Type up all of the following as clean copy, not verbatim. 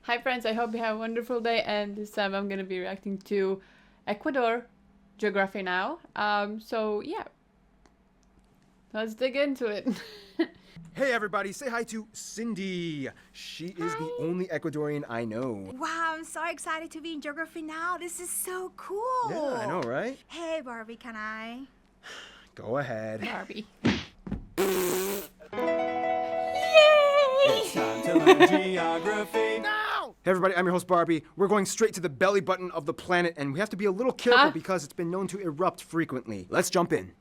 Hi friends, I hope you have a wonderful day, and this time I'm gonna be reacting to Ecuador Geography now. So yeah, let's dig into it. Hey everybody, say hi to Cindy. She is the only Ecuadorian I know. Wow, I'm so excited to be in Geography now. This is so cool. Yeah, I know, right? Hey, Barbie, can I? Go ahead. Barbie. It's time to learn geography. Now! Hey everybody, I'm your host Barbie. We're going straight to the belly button of the planet, and we have to be a little careful because it's been known to erupt frequently. Let's jump in.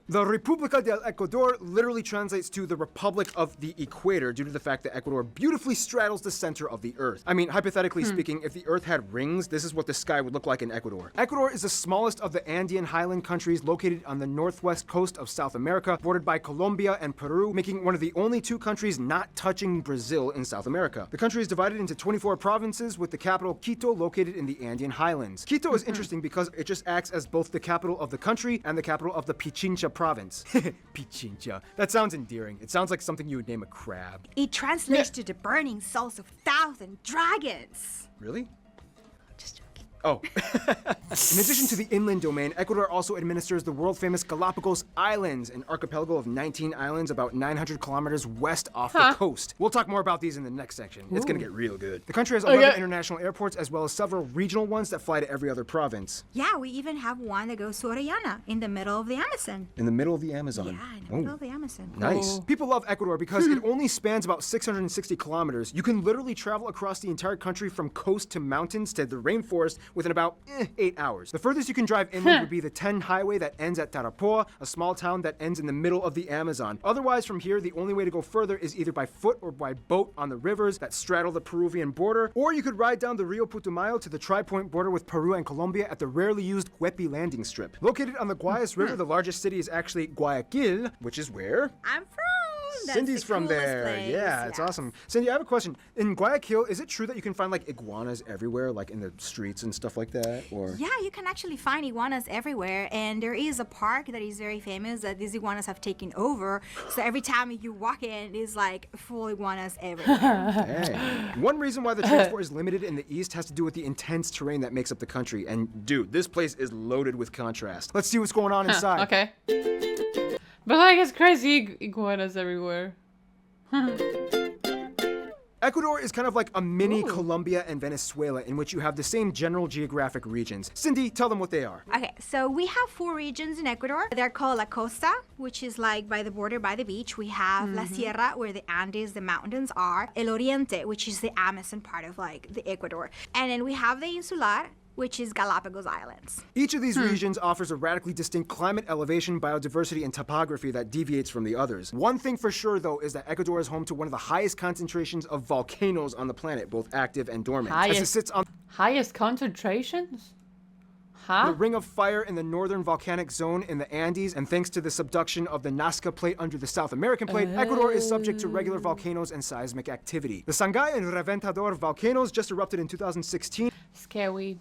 The República del Ecuador literally translates to the Republic of the Equator due to the fact that Ecuador beautifully straddles the center of the Earth. I mean, hypothetically speaking, if the Earth had rings, this is what the sky would look like in Ecuador. Ecuador is the smallest of the Andean highland countries located on the northwest coast of South America, bordered by Colombia and Peru, making one of the only two countries not touching Brazil in South America. The country is divided into 24 provinces, with the capital Quito located in the Andean highlands. Quito is interesting because it just acts as both the capital of the country and the capital of the Pichincha province. Pichincha. That sounds endearing. It sounds like something you would name a crab. It translates to the burning souls of 1,000 dragons. Really? Just joking. Oh. In addition to the inland domain, Ecuador also administers the world-famous Galapagos Islands, an archipelago of 19 islands about 900 kilometers west off the coast. We'll talk more about these in the next section. It's gonna get real good. The country has 11 international airports as well as several regional ones that fly to every other province. Yeah, we even have one that goes to Orellana in the middle of the Amazon. In the middle of the Amazon. Yeah, in the middle of the Amazon. Nice. People love Ecuador because it only spans about 660 kilometers. You can literally travel across the entire country from coast to mountains to the rainforest within about 8 hours. The furthest you can drive inland would be the 10 highway that ends at Tarapoa, a small town that ends in the middle of the Amazon. Otherwise, from here, the only way to go further is either by foot or by boat on the rivers that straddle the Peruvian border, or you could ride down the Rio Putumayo to the tri-point border with Peru and Colombia at the rarely used Huepi landing strip. Located on the Guayas River, the largest city is actually Guayaquil, which is where? I'm from. That's Cindy's the from coolest there. place. Yeah, it's awesome. Cindy, I have a question. In Guayaquil, is it true that you can find like iguanas everywhere, like in the streets and stuff like that? Or Yeah, you can actually find iguanas everywhere, and there is a park that is very famous that these iguanas have taken over. So every time you walk in, it's like full iguanas everywhere. Dang. One reason why the transport is limited in the east has to do with the intense terrain that makes up the country. And dude, this place is loaded with contrast. Let's see what's going on inside. Okay. But like, it's crazy iguanas everywhere. Ecuador is kind of like a mini Colombia and Venezuela in which you have the same general geographic regions. Cindy, tell them what they are. Okay, so we have 4 regions in Ecuador. They're called La Costa, which is like by the border, by the beach. We have La Sierra, where the Andes, the mountains are. El Oriente, which is the Amazon part of like the Ecuador. And then we have the Insular, which is Galapagos Islands. Each of these regions offers a radically distinct climate, elevation, biodiversity, and topography that deviates from the others. One thing for sure, though, is that Ecuador is home to one of the highest concentrations of volcanoes on the planet, both active and dormant. As it sits on Highest concentrations? the ring of fire in the northern volcanic zone in the Andes, and thanks to the subduction of the Nazca Plate under the South American Plate, Ecuador is subject to regular volcanoes and seismic activity. The Sangay and Reventador volcanoes just erupted in 2016. Scary.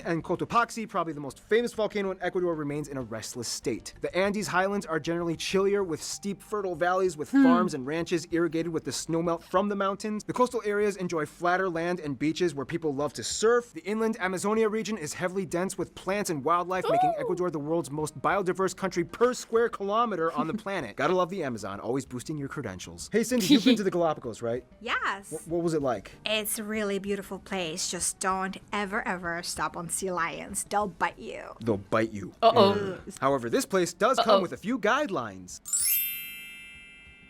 And Cotopaxi, probably the most famous volcano in Ecuador, remains in a restless state. The Andes highlands are generally chillier, with steep, fertile valleys with farms and ranches irrigated with the snowmelt from the mountains. The coastal areas enjoy flatter land and beaches where people love to surf. The inland Amazonia region is heavily dense with plants and wildlife, making Ecuador the world's most biodiverse country per square kilometer on the planet. Gotta love the Amazon, always boosting your credentials. Hey Cindy, you've been to the Galapagos, right? Yes. What was it like? It's a really beautiful place. Just don't ever stop on sea lions. They'll bite you. They'll bite you. However, this place does come with a few guidelines.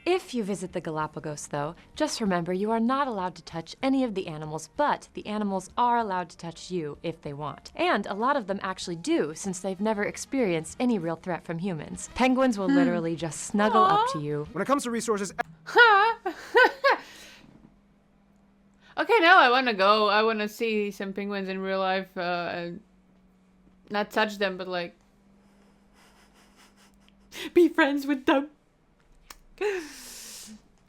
If you visit the Galapagos, though, just remember you are not allowed to touch any of the animals, but the animals are allowed to touch you if they want. And a lot of them actually do, since they've never experienced any real threat from humans. Penguins will literally just snuggle up to you. When it comes to resources, Okay, now I want to go. I want to see some penguins in real life. And not touch them, but like be friends with them.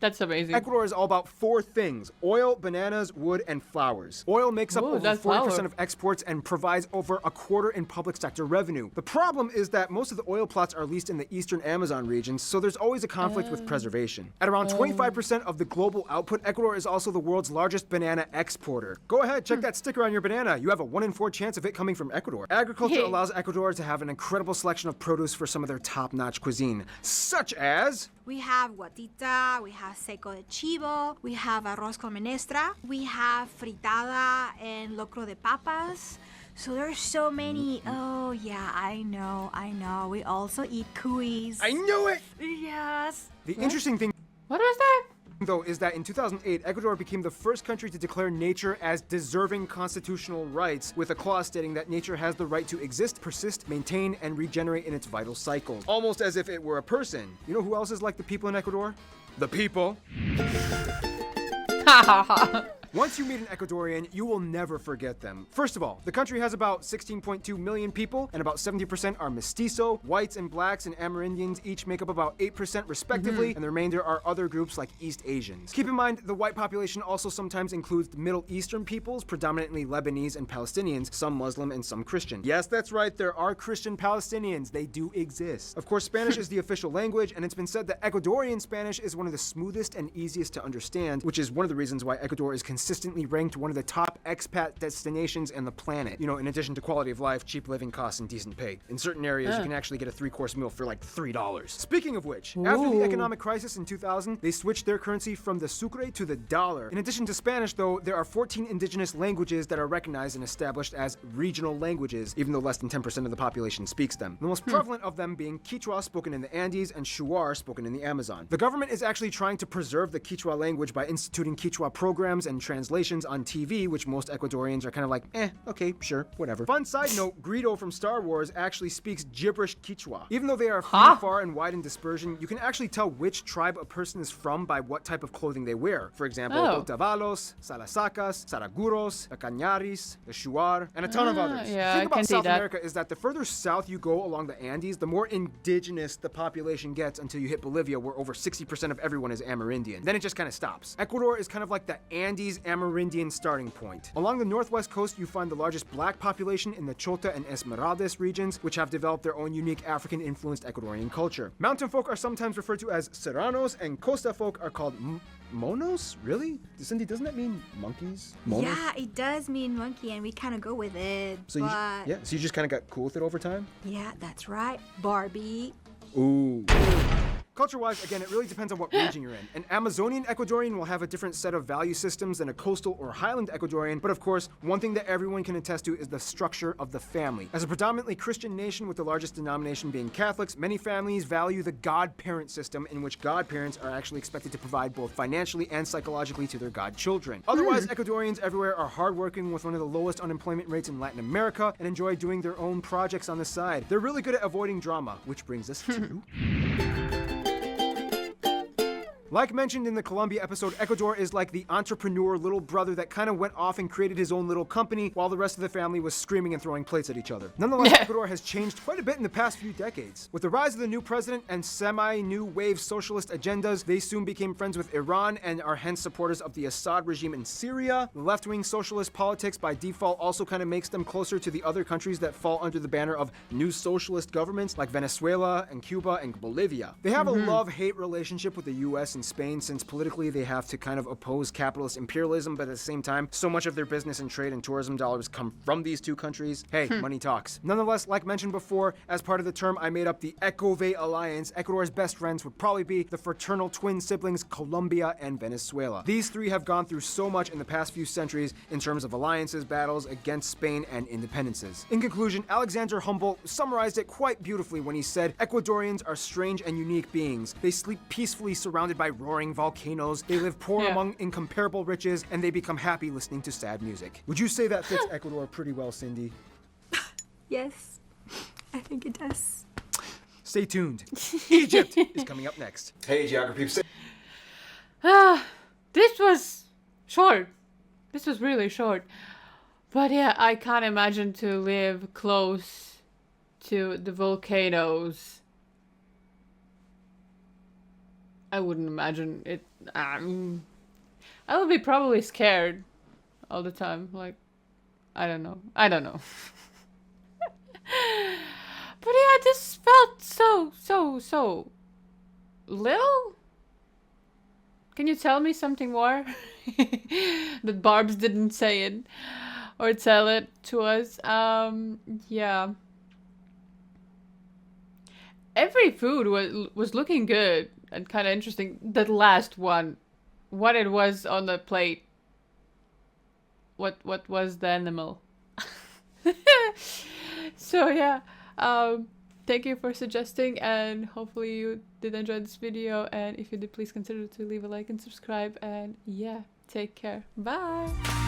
That's amazing. Ecuador is all about four things: oil, bananas, wood, and flowers. Oil makes up Ooh, over that 40% flower. of exports and provides over a quarter in public sector revenue. The problem is that most of the oil plots are leased in the eastern Amazon regions, so there's always a conflict with preservation. At around 25% of the global output, Ecuador is also the world's largest banana exporter. Go ahead, check that sticker on your banana. You have a 1 in 4 chance of it coming from Ecuador. Agriculture Hey. allows Ecuador to have an incredible selection of produce for some of their top-notch cuisine, such as We have guatita, we have seco de chivo, we have arroz con menestra, we have fritada and locro de papas. So there's so many. Oh yeah, I know. We also eat cuis. I knew it! Yes. The interesting thing What was that? though is that in 2008, Ecuador became the first country to declare nature as deserving constitutional rights, with a clause stating that nature has the right to exist, persist, maintain, and regenerate in its vital cycles. Almost as if it were a person. You know who else is like the people in Ecuador? The people. Ha ha ha. Once you meet an Ecuadorian, you will never forget them. First of all, the country has about 16.2 million people, and about 70% are mestizo. Whites and blacks and Amerindians each make up about 8% respectively, and the remainder are other groups like East Asians. Keep in mind, the white population also sometimes includes Middle Eastern peoples, predominantly Lebanese and Palestinians, some Muslim and some Christian. Yes, that's right, there are Christian Palestinians. They do exist. Of course, Spanish is the official language, and it's been said that Ecuadorian Spanish is one of the smoothest and easiest to understand, which is one of the reasons why Ecuador is consistently ranked one of the top expat destinations on the planet. You know, in addition to quality of life, cheap living costs, and decent pay. In certain areas, you can actually get a 3-course meal for like $3. Speaking of which, after the economic crisis in 2000, they switched their currency from the sucre to the dollar. In addition to Spanish, though, there are 14 indigenous languages that are recognized and established as regional languages, even though less than 10% of the population speaks them. The most prevalent of them being Quechua, spoken in the Andes, and Shuar, spoken in the Amazon. The government is actually trying to preserve the Quechua language by instituting Quechua programs and translations on TV, which most Ecuadorians are kind of like, okay, sure, whatever. Fun side note, Greedo from Star Wars actually speaks gibberish Quechua. Even though they are far and wide in dispersion, you can actually tell which tribe a person is from by what type of clothing they wear. For example, Otavalos, Salasacas, Saraguros, the Cañaris, the Shuar, and a ton of others. Yeah, the thing I about can see South that. America is that the further south you go along the Andes, the more indigenous the population gets until you hit Bolivia, where over 60% of everyone is Amerindian. Then it just kind of stops. Ecuador is kind of like the Andes Amerindian starting point. Along the northwest coast, you find the largest black population in the Chota and Esmeraldas regions, which have developed their own unique African-influenced Ecuadorian culture. Mountain folk are sometimes referred to as serranos, and costa folk are called monos? Really? Cindy, doesn't that mean monkeys? Monos? Yeah, it does mean monkey, and we kind of go with it. So but so you just kind of got cool with it over time? yeah, that's right. Barbie. Ooh. Culture-wise, again, it really depends on what region you're in. An Amazonian Ecuadorian will have a different set of value systems than a coastal or highland Ecuadorian, but of course, one thing that everyone can attest to is the structure of the family. As a predominantly Christian nation with the largest denomination being Catholics, many families value the godparent system, in which godparents are actually expected to provide both financially and psychologically to their godchildren. Otherwise, Ecuadorians everywhere are hardworking with one of the lowest unemployment rates in Latin America and enjoy doing their own projects on the side. They're really good at avoiding drama, which brings us to... Like mentioned in the Colombia episode, Ecuador is like the entrepreneur little brother that kind of went off and created his own little company while the rest of the family was screaming and throwing plates at each other. Nonetheless, Ecuador has changed quite a bit in the past few decades. With the rise of the new president and semi-new wave socialist agendas, they soon became friends with Iran and are hence supporters of the Assad regime in Syria. The left-wing socialist politics by default also kind of makes them closer to the other countries that fall under the banner of new socialist governments like Venezuela and Cuba and Bolivia. They have a love-hate relationship with the US and Spain, since politically they have to kind of oppose capitalist imperialism, but at the same time, so much of their business and trade and tourism dollars come from these two countries. Hey, money talks. Nonetheless, like mentioned before, as part of the term I made up the Ecove Alliance, Ecuador's best friends would probably be the fraternal twin siblings Colombia and Venezuela. These three have gone through so much in the past few centuries in terms of alliances, battles against Spain, and independences. In conclusion, Alexander Humboldt summarized it quite beautifully when he said, "Ecuadorians are strange and unique beings. They sleep peacefully surrounded by roaring volcanoes, they live poor among incomparable riches, and they become happy listening to sad music." Would you say that fits Ecuador pretty well, Cindy? Yes, I think it does. Stay tuned. Egypt is coming up next. Hey, Geography. This was short. This was really short. But yeah, I can't imagine to live close to the volcanoes. I wouldn't imagine it. I would be probably scared all the time. Like, I don't know. I don't know. But yeah, this felt so little. Can you tell me something more? That Barb's didn't say it or tell it to us. Yeah. Every food was looking good and kind of interesting. That last one, what it was on the plate. What was the animal? So yeah, thank you for suggesting, and hopefully you did enjoy this video, and if you did, please consider to leave a like and subscribe, and yeah, take care. Bye.